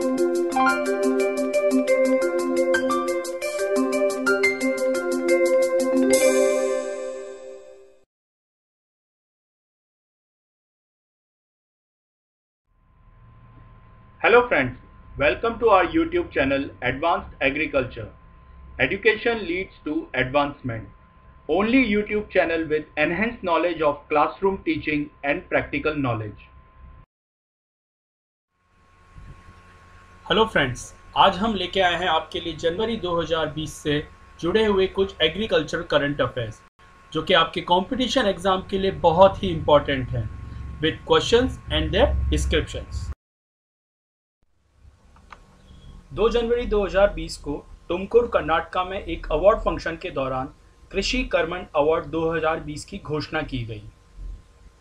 Hello friends, welcome to our YouTube channel Advanced Agriculture. Education leads to advancement. Only YouTube channel with enhanced knowledge of classroom teaching and practical knowledge. Hello friends, आज हम लेके आए हैं आपके लिए जनवरी 2020 से जुड़े हुए कुछ एग्रीकल्चर करंट अफेयर्स जो कि आपके कंपटीशन एग्जाम के लिए बहुत ही इंपॉर्टेंट हैं with questions and their descriptions. 2 जनवरी 2020 को तुमकुर कर्नाटका में एक अवार्ड फंक्शन के दौरान कृषि कर्मण अवार्ड 2020 की घोषणा की गई।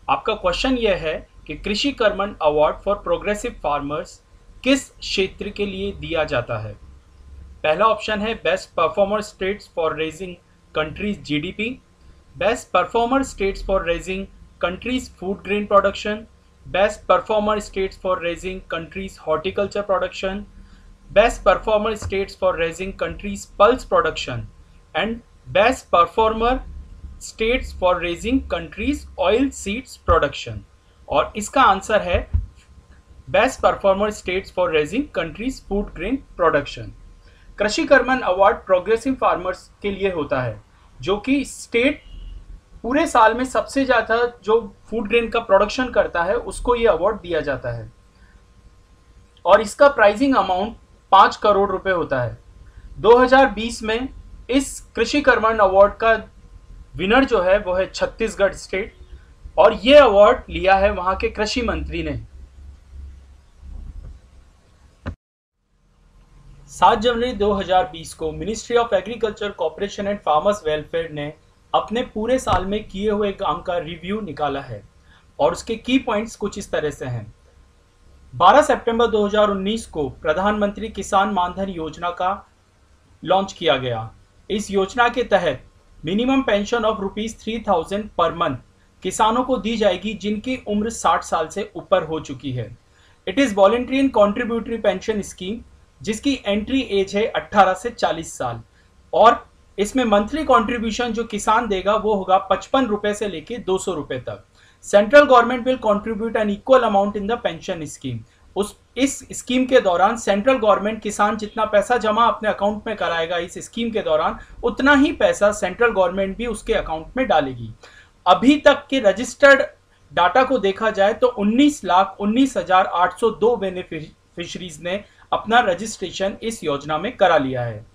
आपका क्वेश्चन यह है कि कृषि कर्मण अवार्ड फॉर प्रोग्रेसिव फार्मर्स किस क्षेत्र के लिए दिया जाता है। पहला ऑप्शन है best performer states for raising countries GDP, best performer states for raising countries food grain production, best performer states for raising countries horticulture production, best performer states for raising countries pulse production and best performer states for raising countries oil seeds production। और इसका answer है best performer states for raising countries food grain production. कृषि कर्मण award progressive farmers के लिए होता है जो कि स्टेट पूरे साल में सबसे ज़्यादा जो फूड ग्रेन का प्रोडक्शन करता है उसको ये अवार्ड दिया जाता है और इसका प्राइजिंग अमाउंट 5 करोड़ रुपए होता है। 2020 में इस कृषि कर्मण अवार्ड का विनर जो है वो है छत्तीसगढ़ स्टेट और ये अवार्ड लिया है वहां के कृषि मंत्री ने। 7 जनवरी 2020 को ministry of agriculture corporation and farmers welfare ने अपने पूरे साल में किए हुए काम का रिव्यू निकाला है और उसके की पॉइंट्स कुछ इस तरह से हैं। 12 सितंबर 2019 को प्रधानमंत्री किसान मानधन योजना का लॉन्च किया गया। इस योजना के तहत minimum pension of ₹3000 per month किसानों को दी जाएगी जिनकी उम्र 60 साल से ऊपर हो चुकी है। It is voluntary and contributory pension scheme जिसकी एंट्री एज है 18 से 40 साल और इसमें मंथली कॉन्ट्रीब्यूशन जो किसान देगा वो होगा 55 रुपये से लेके 200 रुपये तक। Central government will contribute an equal amount in the pension scheme. इस स्कीम के दौरान सेंट्रल गवर्नमेंट किसान जितना पैसा जमा अपने अकाउंट में कराएगा इस स्कीम के दौरान उतना ही पैसा सेंट्रल गवर्नमेंट भी उसके अकाउंट में डालेगी। अभी तक के रजिस्टर्ड डाटा को देखा जाए तो 19,19,802 बेनिफिशरीज ने अपना रजिस्ट्रेशन इस योजना में करा लिया है।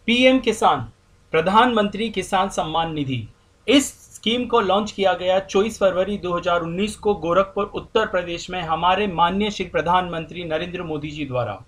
पीएम किसान प्रधानमंत्री किसान सम्मान निधि इस स्कीम को लॉन्च किया गया 24 फरवरी 2019 को गोरखपुर उत्तर प्रदेश में हमारे माननीय श्री प्रधानमंत्री नरेंद्र मोदी जी द्वारा।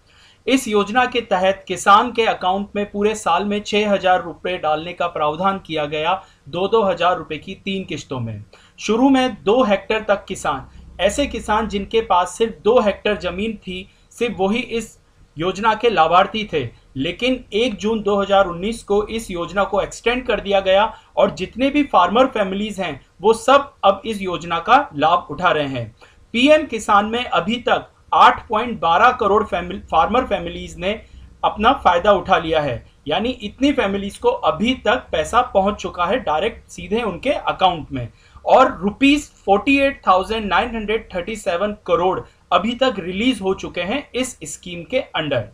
इस योजना के तहत किसान के अकाउंट में पूरे साल में 6,000 रुपये डालने का प्रावधान किया गया 2-2 हज़ार रुपये की 3 किश्तों में। शुरू में 2 हेक्टेयर तक किसान, ऐसे किसान जिनके पास सिर्फ 2 हेक्टेयर जमीन थी सिर्फ वही इस योजना के लाभार्थी थे, लेकिन 1 जून 2019 को इस योजना को एक्सटेंड कर दिया गया और जितने भी फार्मर फैमिलीज हैं वो सब अब इस योजना का लाभ उठा रहे हैं। पीएम किसान में अभी तक 8.12 करोड़ फार्मर फैमिलीज ने अपना फायदा उठा लिया है, यानी इतनी फैमिलीज को अभी तक पैसा पहुंच चुका है डायरेक्ट सीधे उनके अकाउंट में और ₹48,937 करोड़ अभी तक रिलीज हो चुके हैं इस स्कीम के under.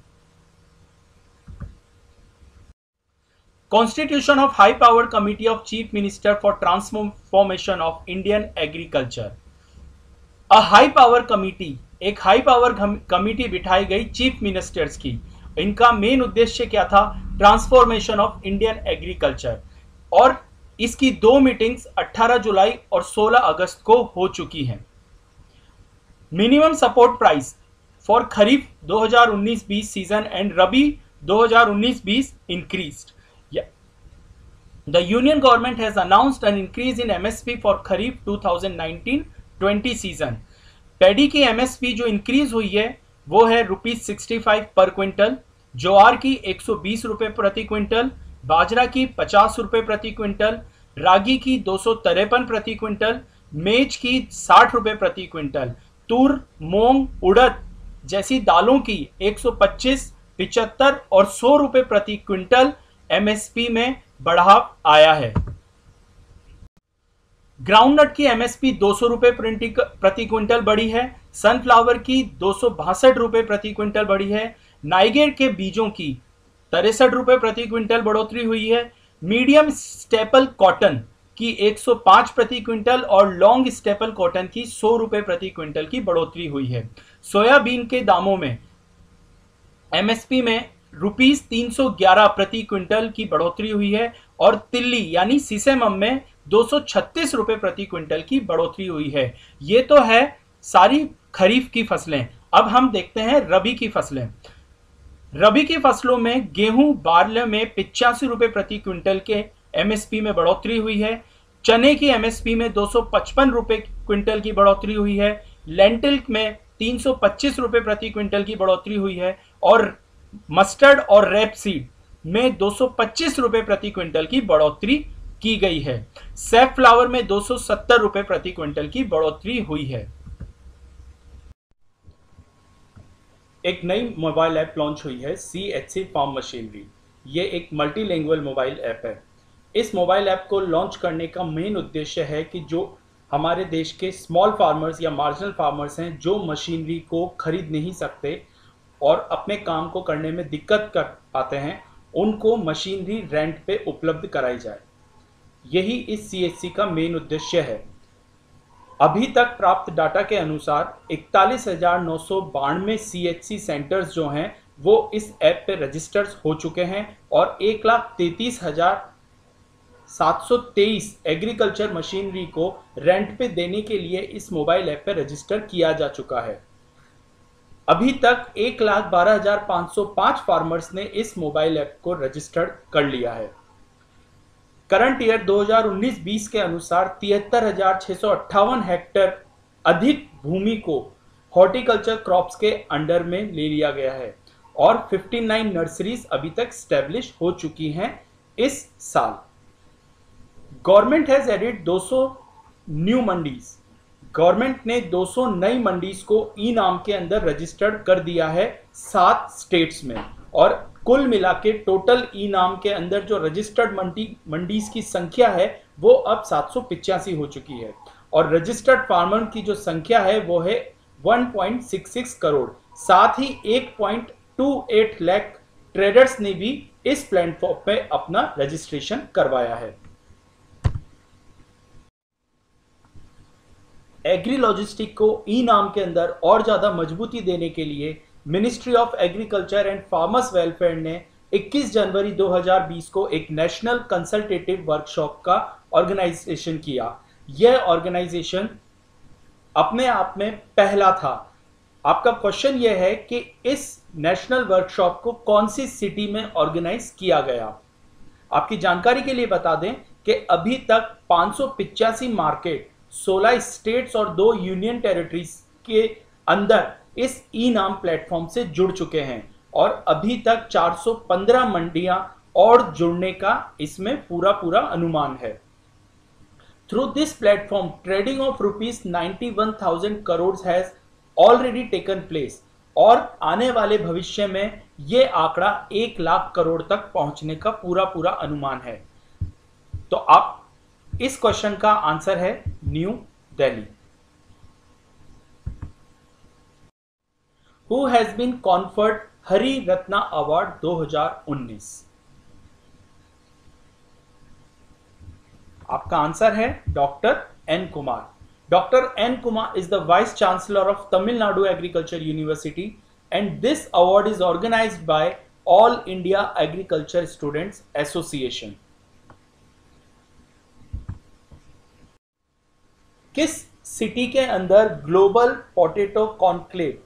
Constitution of High Power Committee of Chief Minister for Transformation of Indian Agriculture। A High Power Committee, एक हाई पावर कमिटी बिठाई गई चीफ मिनिस्टर्स की। इनका मेन उद्देश्य क्या था? ट्रांसफॉर्मेशन ऑफ इंडियन एग्रीकल्चर और इसकी 2 मीटिंग्स 18 जुलाई और 16 अगस्त को हो चुकी हैं। Minimum support price for kharif 2019-20 season and rabi 2019-20 increased. The Union Government has announced an increase in MSP for Kharif 2019-20 season। Paddy की MSP जो इंक्रीज हुई है वो है ₹65 पर क्विंटल, ज्वार की 120 रुपये प्रति क्विंटल, बाजरा की 50 रुपये प्रति क्विंटल, रागी की 253 प्रति क्विंटल, मेज की 60 रुपये प्रति क्विंटल, तूर, मूंग, उड़द जैसी दालों की 125, 75 और 100 रुपए प्रति क्विंटल एमएसपी में बढ़ाव आया है। ग्राउंडनट की एमएसपी 200 रुपए प्रति क्विंटल बढ़ी है। सनफ्लावर की 262 रुपए प्रति क्विंटल बढ़ी है। नाइगर के बीजों की 63 रुपए प्रति क्विंटल बढ़ोतरी हुई है। मीडियम स्टेपल कॉटन की 105 प्रति क्विंटल और लॉन्ग स्टेपल कॉटन की 100 रुपए प्रति क्विंटल की बढ़ोतरी हुई है। सोयाबीन के दामों में एमएसपी में ₹311 प्रति क्विंटल की बढ़ोतरी हुई है और तिल्ली यानी सीसेमम में 236 रुपए प्रति क्विंटल की बढ़ोतरी हुई है। ये तो है सारी खरीफ की फसलें। अब हम देखते हैं रबी की फसलें। रबी की फसलों में गेहूं, बारले में 85 रुपए प्रति क्विंटल के एमएसपी में बढ़ोतरी हुई है। चने की एमएसपी में 255 रुपए क्विंटल की बढ़ोतरी हुई है। लेंटिल में 325 रुपए प्रति क्विंटल की बढ़ोतरी हुई है और मस्टर्ड और रेपसीड में 225 रुपए प्रति क्विंटल की बढ़ोतरी की गई है। सैफफ्लावर में 270 रुपए प्रति क्विंटल की बढ़ोतरी हुई है। एक नई मोबाइल ऐप लॉन्च हुई है CHC फार्म मशीनरी। ये एक मल्टीलैंग्वेज मोबाइल ऐप है। इस मोबाइल ऐप को लॉन्च करने का मेन उद्देश्य है कि जो हमारे देश के स्मॉल फार्मर्स या मार्जिनल फार्मर्स हैं जो मशीनरी को खरीद नहीं सकते और अपने काम को करने में दिक्कत कर पाते हैं, उनको मशीनरी रेंट पे उपलब्ध कराई जाए। यही इस CHC का मेन उद्देश्य है। अभी तक प्राप्त डाटा के अनुसार 41,992 CHC सेंटर्स जो हैं वो इस ऐप पे रजिस्टर्स हो चुके हैं और 1,33,723 एग्रीकल्चर मशीनरी को रेंट पे देने के लिए इस मोबाइल ऐप पे रजिस्टर किया जा चुका है। अभी तक 1,12,505 फार्मर्स ने इस मोबाइल ऐप को रजिस्टर्ड कर लिया है। करंट ईयर 2019-20 के अनुसार 73,658 हेक्टेयर अधिक भूमि को हॉर्टिकल्चर क्रॉप्स के अंडर में ले लिया गया है और 59 नर्सरीज अभी तक स्टैब्लिश हो चुकी हैं इस साल। Government has added 200 new mandis. Government ने 200 नई मंडीज को ई नाम के अंदर रजिस्टर्ड कर दिया है 7 स्टेट्स में और कुल मिला के टोटल ई नाम के अंदर जो रजिस्टर्ड मंडीज की संख्या है वो अब 785 हो चुकी है और रजिस्टर्ड फार्मर की जो संख्या है वो है 1.66 करोड़। साथ ही 1.28 लाख ट्रेडर्स ने भी इस प्लेटफॉर्म पे अपना रजिस्ट्रेशन करवाया है। एग्री लॉजिस्टिक को ई नाम के अंदर और ज्यादा मजबूती देने के लिए ministry of agriculture and farmers welfare ने 21 जनवरी 2020 को एक नेशनल कंसल्टेटिव वर्कशॉप का ऑर्गेनाइजेशन किया। यह ऑर्गेनाइजेशन अपने आप में पहला था। आपका क्वेश्चन यह है कि इस नेशनल वर्कशॉप को कौन सी सिटी में ऑर्गेनाइज किया गया। आपकी जानकारी के लिए बता दें कि अभी तक 585 मार्केट 16 स्टेट्स और 2 यूनियन टेरिटरीज के अंदर इस ई नाम प्लेटफॉर्म से जुड़ चुके हैं और अभी तक 415 मंडियां और जुड़ने का इसमें पूरा अनुमान है। Through this platform trading of ₹91,000 crore has already taken place और आने वाले भविष्य में यह आंकड़ा 1 लाख करोड़ तक पहुंचने का पूरा अनुमान है। तो आप इस क्वेश्चन का आंसर है new Delhi. Who has been conferred Hari Ratna award 2019? आपका आंसर है doctor N Kumar. Doctor N Kumar is the vice chancellor of Tamil Nadu agriculture university and this award is organised by all India agriculture students association. किस city के अंदर global potato conclave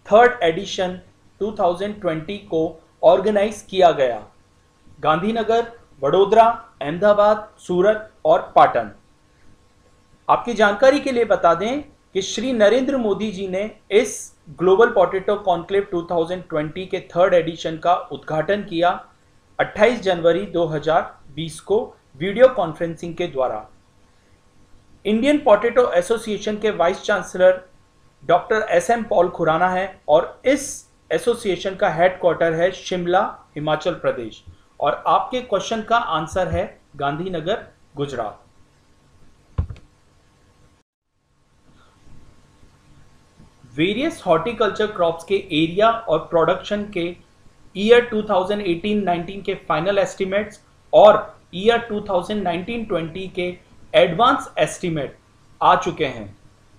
3rd addition 2020 को organise किया गया? गांधीनगर, वडोदरा, अहमदाबाद, सूरत और पाटन। आपकी जानकारी के लिए बता दें कि श्री नरेंद्र मोदी जी ने इस ग्लोबल पोटैटो कॉन्क्लेव 2020 के 3rd एडिशन का उद्घाटन किया 28 जनवरी 2020 को वीडियो कॉन्फ्रेंसिंग के द्वारा। इंडियन पोटैटो एसोसिएशन के vice chancellor doctor SM Paul Khurana है और इस एसोसिएशन का हेडक्वार्टर है शिमला, हिमाचल प्रदेश। और आपके क्वेश्चन का आंसर है Gandhinagar, Gujarat. Various horticulture crops के एरिया और प्रोडक्शन के ईयर 2018-19 के फाइनल एस्टिमेट्स और ईयर 2019-20 के एडवांस एस्टिमेट आ चुके हैं।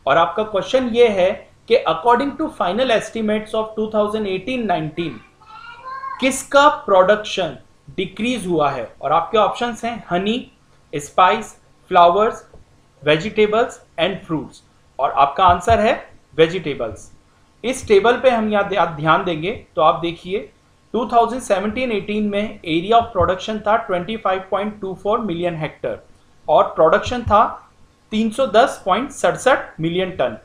और आपका क्वेश्चन ये है कि according to final estimates of 2018-19 किसका प्रोडक्शन डिक्रीज हुआ है। और आपके ऑप्शंस हैं Honey, spice, flowers, vegetables and fruits. और आपका आंसर है वेजिटेबल्स। इस टेबल पे हम यहाँ ध्यान देंगे तो आप देखिए 2017-18 में एरिया ऑफ प्रोडक्शन था 25.24 मिलियन हेक्टर और प्रोडक्शन था 310.67 मिलियन टन।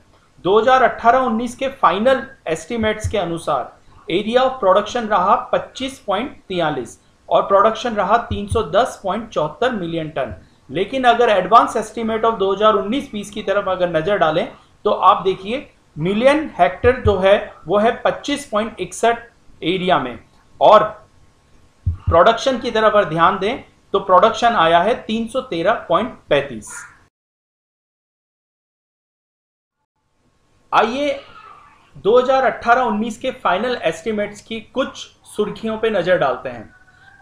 2018-19 के फाइनल एस्टिमेट्स के अनुसार एरिया ऑफ प्रोडक्शन रहा 25.43 और प्रोडक्शन रहा 310.74 मिलियन टन। लेकिन अगर एडवांस एस्टिमेट ऑफ 2019-20 की तरफ अगर नजर डालें तो आप देखिए मिलियन हेक्टर जो है वो है 25.61 एरिया में और प्रोडक्शन की तरफ अगर ध्यान दें तो प्रोडक्शन आया है 313.35। आइए 2018-19 के फाइनल एस्टिमेट्स की कुछ सुर्खियों पे नजर डालते हैं।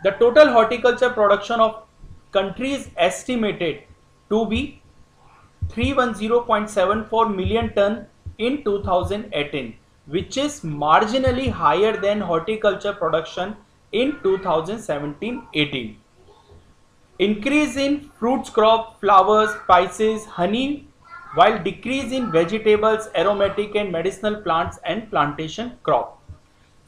The total horticulture production of countries estimated to be 310.74 million ton in 2018, which is marginally higher than horticulture production in 2017-18. Increase in fruits crop, flowers, spices, honey, while decrease in vegetables, aromatic and medicinal plants and plantation crop.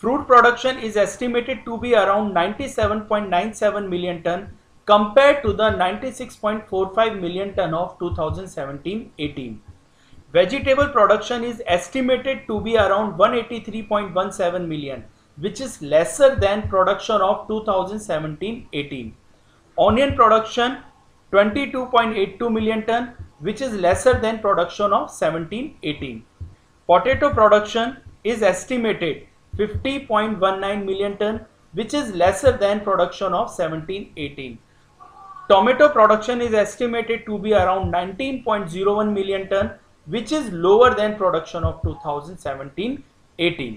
Fruit production is estimated to be around 97.97 million ton compared to the 96.45 million ton of 2017-18. Vegetable production is estimated to be around 183.17 million, which is lesser than production of 2017-18. Onion production 22.82 million ton, which is lesser than production of 17-18. Potato production is estimated 50.19 million ton, which is lesser than production of 17-18. Tomato production is estimated to be around 19.01 million ton, which is lower than production of 2017-18.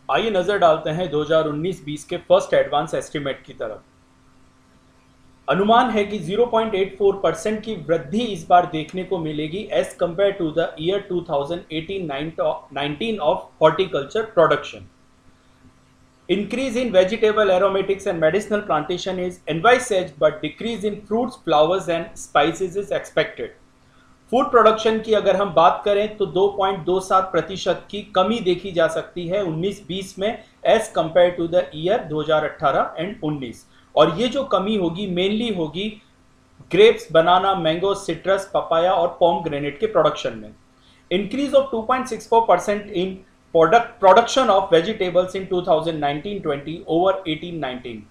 आइए नजर डालते हैं 2019-20 के first advance estimate की तरफ। अनुमान है कि 0.84% की वृद्धि इस बार देखने को मिलेगी as compared to the year 2018-19 of horticulture production. Increase in vegetable, aromatics and medicinal plantation is envisaged, but decrease in fruits, flowers and spices is expected. Food production की अगर हम बात करें तो 2.27% की कमी देखी जा सकती है 19-20 में as compared to the year 2018 and 19। और ये जो कमी होगी मेनली होगी grapes, banana, mango, citrus, papaya और पोमग्रेनेट के प्रोडक्शन में। Increase of 2.64% in production of vegetables in 2019-20 over 18-19।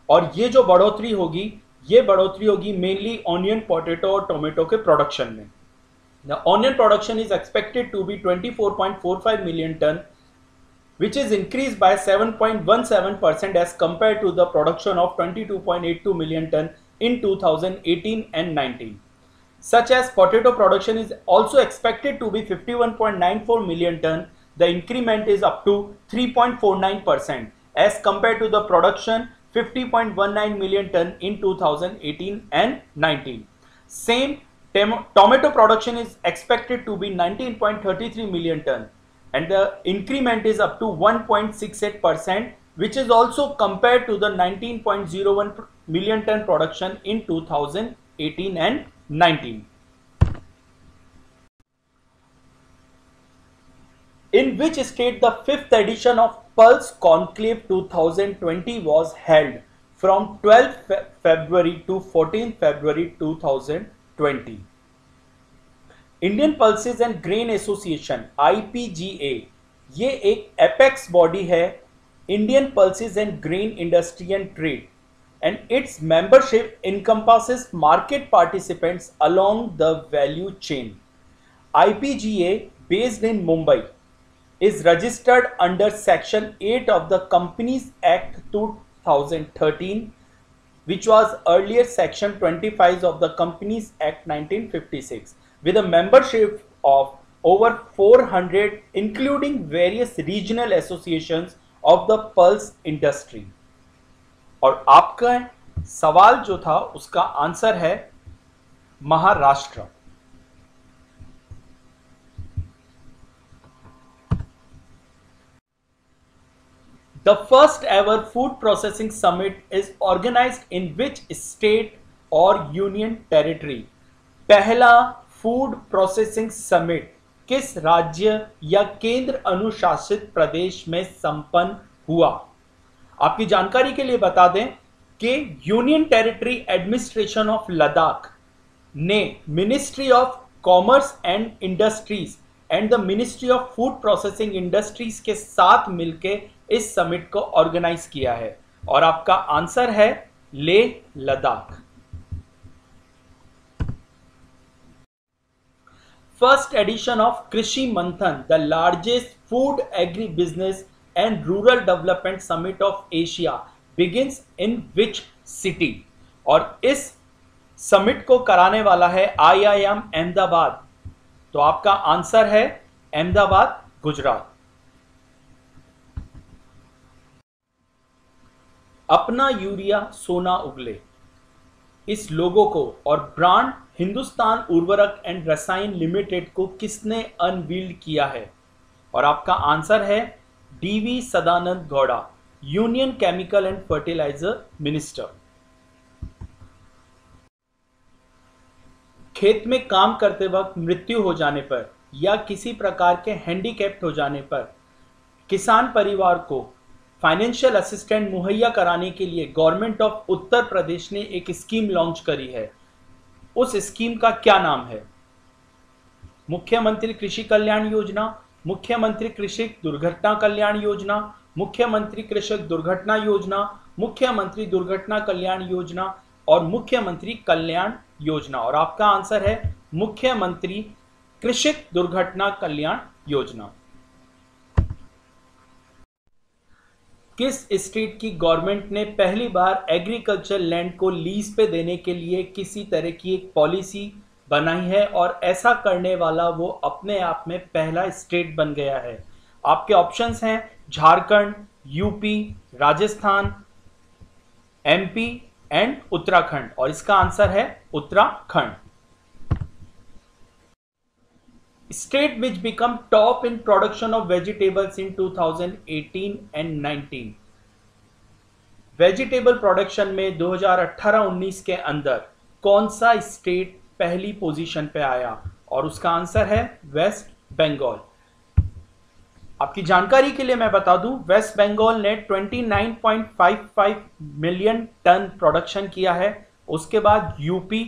और ये जो बढ़ोतरी होगी मेनली ऑनियन, पोटैटो और टोमेटो के प्रोडक्शन में। The onion production is expected to be 24.45 million ton, which is increased by 7.17% as compared to the production of 22.82 million ton in 2018 and 19. Such as potato production is also expected to be 51.94 million ton. The increment is up to 3.49% as compared to the production 50.19 million ton in 2018 and 19. Same tomato production is expected to be 19.33 million ton and the increment is up to 1.68%, which is also compared to the 19.01 million ton production in 2018 and 19. In which state the 5th edition of Pulse Conclave 2020 was held from 12th February to 14th February 2020. Indian pulses and grain association IPGA ये एक apex body है Indian pulses and grain industry and trade and its membership encompasses market participants along the value chain. IPGA, based in Mumbai, is registered under Section 8 of the Companies Act 2013, which was earlier Section 25 of the Companies Act 1956, with a membership of over 400, including various regional associations of the pulse industry. और आपका सवाल जो था उसका answer है Maharashtra. The first ever food processing summit is organized in which state or union territory? पहला food processing summit किस राज्य या केंद्र अनुशासित प्रदेश में संपन्न हुआ? आपकी जानकारी के लिए बता दें कि union territory administration of Ladakh ने ministry of commerce and industries and the ministry of food processing industries के साथ मिलकर इस समिट को ऑर्गेनाइज किया है और आपका आंसर है Leh Ladakh. First edition of कृषि मंथन, the largest food agri business and rural development summit of Asia, begins in which city? और इस समिट को कराने वाला है IIM अहमदाबाद. तो आपका आंसर है अहमदाबाद, गुजरात. अपना यूरिया सोना उगले, इस लोगो को और ब्रांड हिंदुस्तान उर्वरक एंड रसायन लिमिटेड को किसने अनवील्ड किया है? और आपका आंसर है DV Sadananda Gowda, union chemical and fertiliser minister. खेत में काम करते वक्त मृत्यु हो जाने पर या किसी प्रकार के हैंडीकैप्ड हो जाने पर किसान परिवार को फाइनेंशियल असिस्टेंट मुहैया कराने के लिए गवर्नमेंट ऑफ उत्तर प्रदेश ने एक स्कीम लॉन्च करी है. उस स्कीम का क्या नाम है? मुख्यमंत्री कृषि कल्याण योजना, मुख्यमंत्री कृषि दुर्घटना कल्याण योजना, मुख्यमंत्री कृषक दुर्घटना योजना, मुख्यमंत्री दुर्घटना कल्याण योजना और मुख्यमंत्री कल्याण योजना. और आपका आंसर है मुख्यमंत्री कृषक दुर्घटना कल्याण योजना. किस स्टेट की गवर्नमेंट ने पहली बार एग्रीकल्चर लैंड को लीज पे देने के लिए किसी तरह की एक पॉलिसी बनाई है और ऐसा करने वाला वो अपने आप में पहला स्टेट बन गया है? आपके ऑप्शंस हैं Jharkhand, UP, Rajasthan, MP and Uttarakhand. और इसका आंसर है Uttarakhand. State which become top in production of vegetables in 2018 and 19. Vegetable production में 2018-19 के अंदर कौन सा स्टेट पहली पोजीशन पे आया? और उसका आंसर है वेस्ट बंगाल. आपकी जानकारी के लिए मैं बता दूं, वेस्ट बंगाल ने 29.55 मिलियन टन प्रोडक्शन किया है. उसके बाद यूपी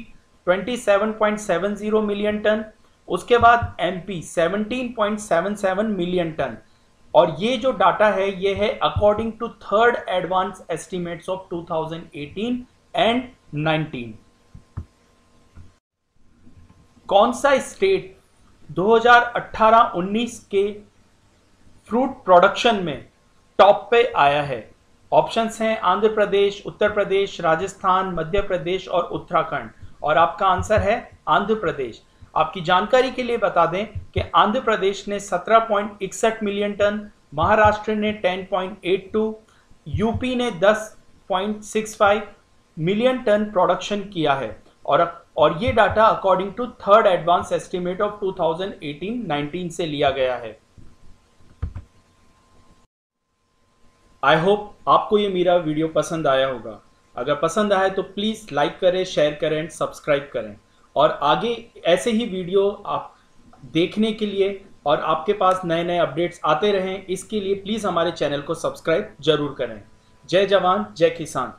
27.70 मिलियन टन, उसके बाद MP 17.77 मिलियन टन. और ये जो डाटा है ये है according to third advance estimates of 2018 and 19. कौन सा स्टेट 2018-19 के फ्रूट प्रोडक्शन में टॉप पे आया है? ऑप्शंस हैं आंध्र प्रदेश, उत्तर प्रदेश, राजस्थान, मध्य प्रदेश और उत्तराखंड. और आपका आंसर है आंध्र प्रदेश. आपकी जानकारी के लिए बता दें कि आंध्र प्रदेश ने 17.61 मिलियन टन, महाराष्ट्र ने 10.82, यूपी ने 10.65 मिलियन टन प्रोडक्शन किया है. और ये data according to third advance estimate of 2018-19 से लिया गया है. आई होप आपको ये मेरा वीडियो पसंद आया होगा. अगर पसंद आया तो प्लीज़ लाइक करें, शेयर करें एंड सब्सक्राइब करें. और आगे ऐसे ही वीडियो आप देखने के लिए और आपके पास नए नए अपडेट्स आते रहें, इसके लिए प्लीज़ हमारे चैनल को सब्सक्राइब जरूर करें. जय जवान, जय किसान.